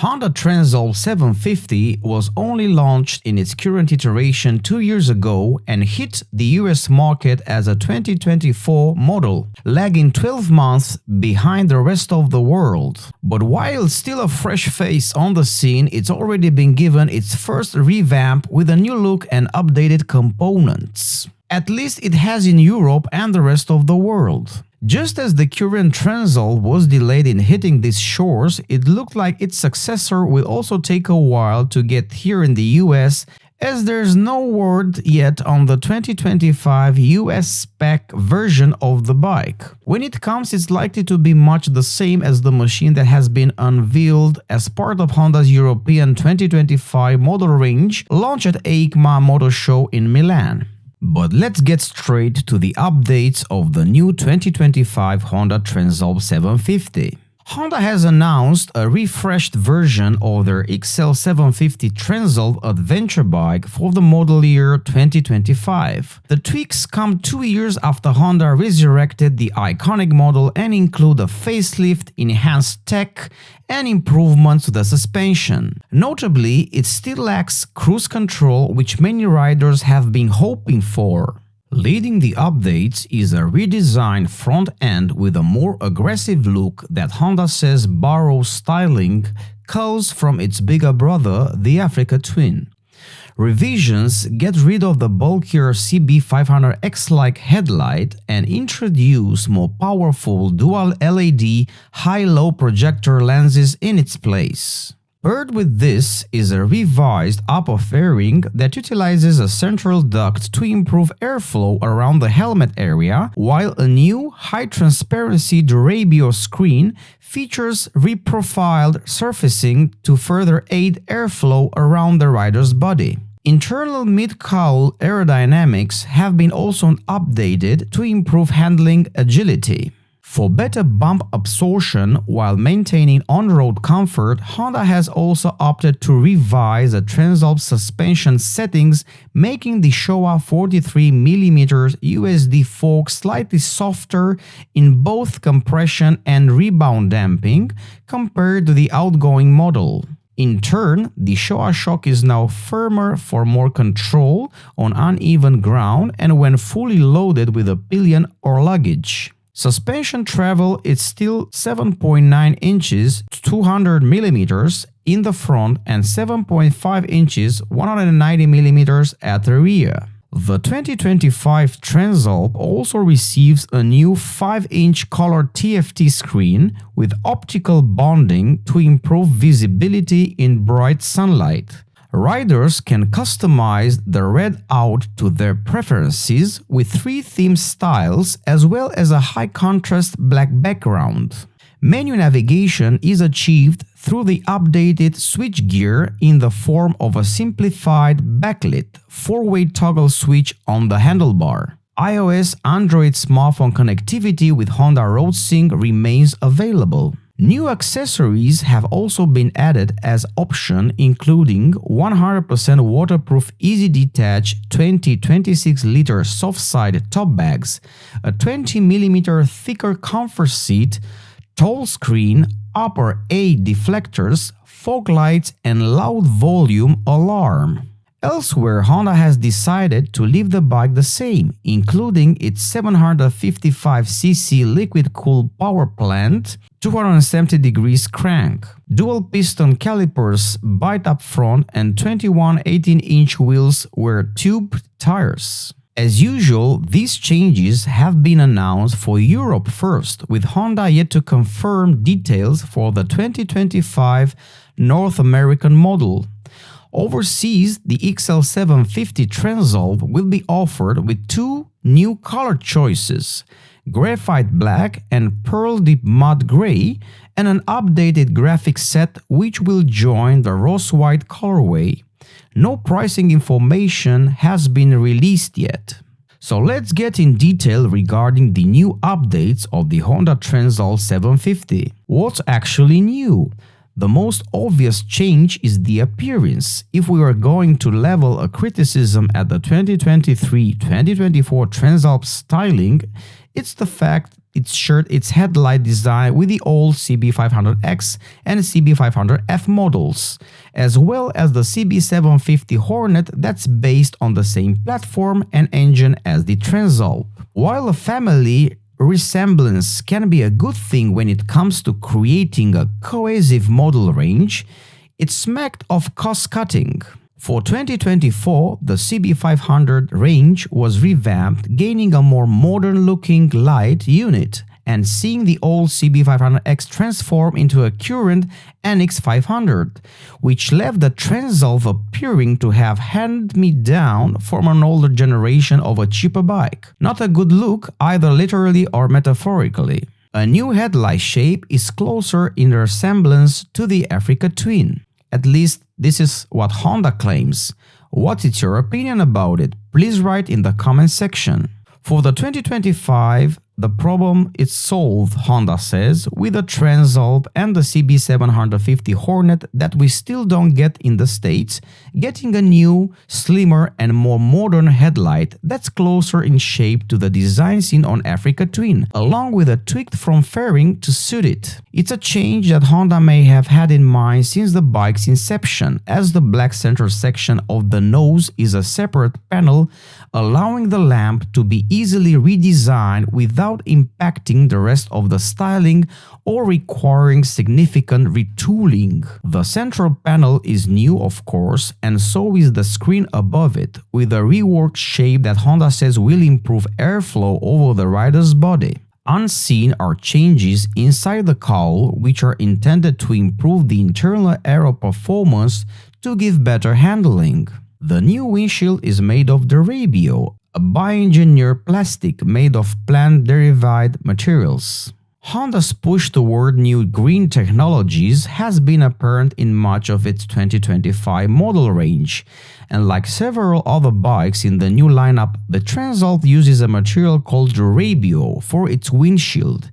Honda Transalp 750 was only launched in its current iteration 2 years ago and hit the US market as a 2024 model, lagging 12 months behind the rest of the world. But while still a fresh face on the scene, it's already been given its first revamp with a new look and updated components. At least it has in Europe and the rest of the world. Just as the current Transalp was delayed in hitting these shores, it looked like its successor will also take a while to get here in the US, as there's no word yet on the 2025 US spec version of the bike. When it comes, it's likely to be much the same as the machine that has been unveiled as part of Honda's European 2025 model range launched at EICMA Motor Show in Milan. But let's get straight to the updates of the new 2025 Honda Transalp 750. Honda has announced a refreshed version of their XL750 Transalp adventure bike for the model year 2025. The tweaks come 2 years after Honda resurrected the iconic model and include a facelift, enhanced tech, and improvements to the suspension. Notably, it still lacks cruise control, which many riders have been hoping for. Leading the updates is a redesigned front end with a more aggressive look that Honda says borrows styling cues from its bigger brother, the Africa Twin. Revisions get rid of the bulkier CB500X-like headlight and introduce more powerful dual LED high-low projector lenses in its place. Paired with this is a revised upper fairing that utilizes a central duct to improve airflow around the helmet area, while a new high-transparency Durabio screen features reprofiled surfacing to further aid airflow around the rider's body. Internal mid-cowl aerodynamics have been also updated to improve handling agility. For better bump absorption while maintaining on-road comfort, Honda has also opted to revise the Transalp suspension settings, making the Showa 43mm USD fork slightly softer in both compression and rebound damping compared to the outgoing model. In turn, the Showa shock is now firmer for more control on uneven ground and when fully loaded with a pillion or luggage. Suspension travel is still 7.9 inches 200mm in the front and 7.5 inches 190mm at the rear. The 2025 Transalp also receives a new 5-inch color TFT screen with optical bonding to improve visibility in bright sunlight. Riders can customize the red out to their preferences with 3 theme styles as well as a high-contrast black background. Menu navigation is achieved through the updated switchgear in the form of a simplified backlit 4-way toggle switch on the handlebar. iOS Android smartphone connectivity with Honda RoadSync remains available. New accessories have also been added as option, including 100% waterproof easy detach 26-liter soft side top bags, a 20mm thicker comfort seat, tall screen, upper A deflectors, fog lights, and loud volume alarm. Elsewhere, Honda has decided to leave the bike the same, including its 755cc liquid-cooled power plant, 270 degrees crank, dual piston calipers bite up front, and 21 18-inch wheels were tube tires. As usual, these changes have been announced for Europe first, with Honda yet to confirm details for the 2025 North American model. Overseas, the XL750 Transalp will be offered with 2 new color choices, graphite black and pearl deep mud gray, and an updated graphics set which will join the rose white colorway. No pricing information has been released yet. So let's get in detail regarding the new updates of the Honda Transalp 750. What's actually new? The most obvious change is the appearance. If we are going to level a criticism at the 2023-2024 Transalp styling, it's the fact it shared its headlight design with the old CB500X and CB500F models, as well as the CB750 Hornet that's based on the same platform and engine as the Transalp. While a family resemblance can be a good thing when it comes to creating a cohesive model range, it smacked of cost-cutting. For 2024, the CB500 range was revamped, gaining a more modern-looking LITE unit and seeing the old CB500X transform into a current NX500, which left the Transalp appearing to have hand-me-down from an older generation of a cheaper bike. Not a good look either literally or metaphorically. A new headlight shape is closer in resemblance to the Africa Twin. At least this is what Honda claims. What is your opinion about it? Please write in the comment section. For the 2025, the problem is solved, Honda says, with the Transalp and the CB750 Hornet that we still don't get in the States, getting a new, slimmer and more modern headlight that's closer in shape to the design seen on Africa Twin, along with a tweak from fairing to suit it. It's a change that Honda may have had in mind since the bike's inception, as the black center section of the nose is a separate panel, allowing the lamp to be easily redesigned without impacting the rest of the styling or requiring significant retooling. The central panel is new, of course, and so is the screen above it, with a reworked shape that Honda says will improve airflow over the rider's body. Unseen are changes inside the cowl which are intended to improve the internal aero performance to give better handling. The new windshield is made of Directive, a bioengineered plastic made of plant-derived materials. Honda's push toward new green technologies has been apparent in much of its 2025 model range, and like several other bikes in the new lineup, the Transalp uses a material called Directive for its windshield.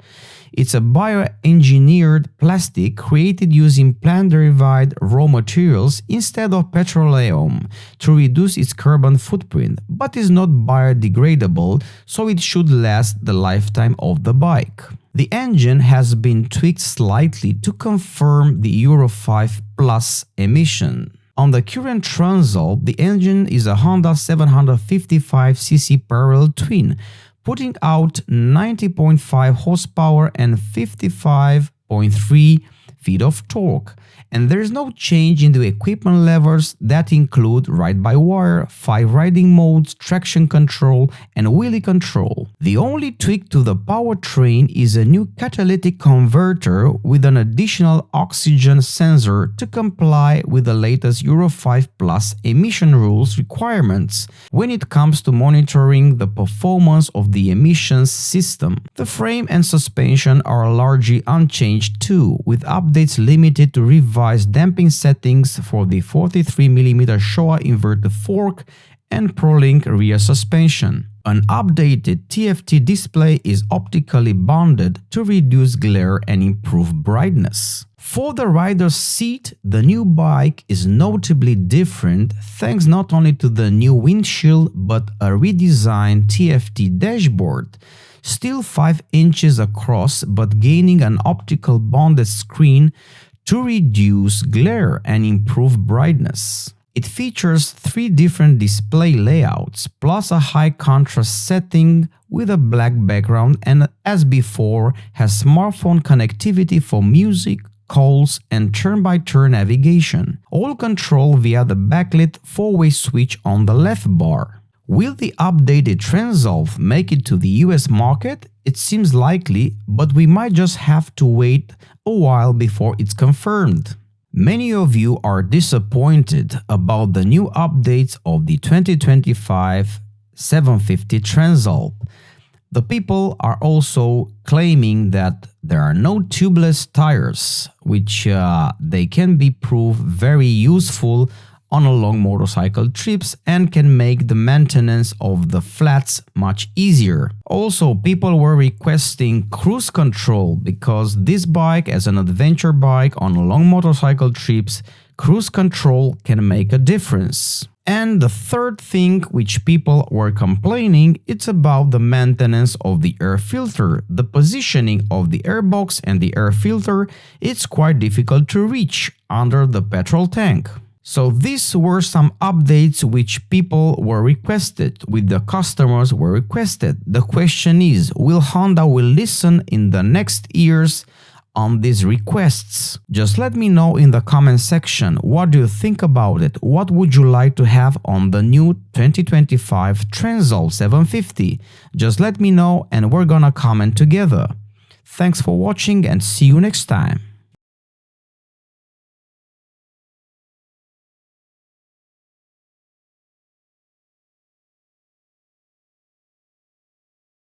It's a bioengineered plastic created using plant-derived raw materials instead of petroleum to reduce its carbon footprint, but is not biodegradable, so it should last the lifetime of the bike. The engine has been tweaked slightly to confirm the Euro 5 Plus emission. On the current Transalp, the engine is a Honda 755cc parallel twin, putting out 90.5 horsepower and 55.3 feet of torque, and there is no change in the equipment levers that include ride-by-wire, 5 riding modes, traction control, and wheelie control. The only tweak to the powertrain is a new catalytic converter with an additional oxygen sensor to comply with the latest Euro 5 Plus emission rules requirements when it comes to monitoring the performance of the emissions system. The frame and suspension are largely unchanged too, with updates limited to revised damping settings for the 43mm Showa inverted fork and ProLink rear suspension. An updated TFT display is optically bonded to reduce glare and improve brightness. For the rider's seat, the new bike is notably different thanks not only to the new windshield but a redesigned TFT dashboard. Still 5 inches across but gaining an optical bonded screen to reduce glare and improve brightness. It features 3 different display layouts, plus a high contrast setting with a black background, and as before, has smartphone connectivity for music, calls, and turn-by-turn navigation, all controlled via the backlit 4-way switch on the left bar. Will the updated Transalp make it to the US market? It seems likely, but we might just have to wait a while before it's confirmed. Many of you are disappointed about the new updates of the 2025 750 Transalp. The people are also claiming that there are no tubeless tires, which they can be proved very useful on a long motorcycle trips and can make the maintenance of the flats much easier. Also, people were requesting cruise control because this bike, as an adventure bike on long motorcycle trips, cruise control can make a difference. And the third thing which people were complaining, it's about the maintenance of the air filter. The positioning of the air box and the air filter, it's quite difficult to reach under the petrol tank. So these were some updates which people were requested, which the customers were requested. The question is, will Honda listen in the next years on these requests? Just let me know in the comment section, what do you think about it? What would you like to have on the new 2025 Transalp 750? Just let me know and we're gonna comment together. Thanks for watching and see you next time.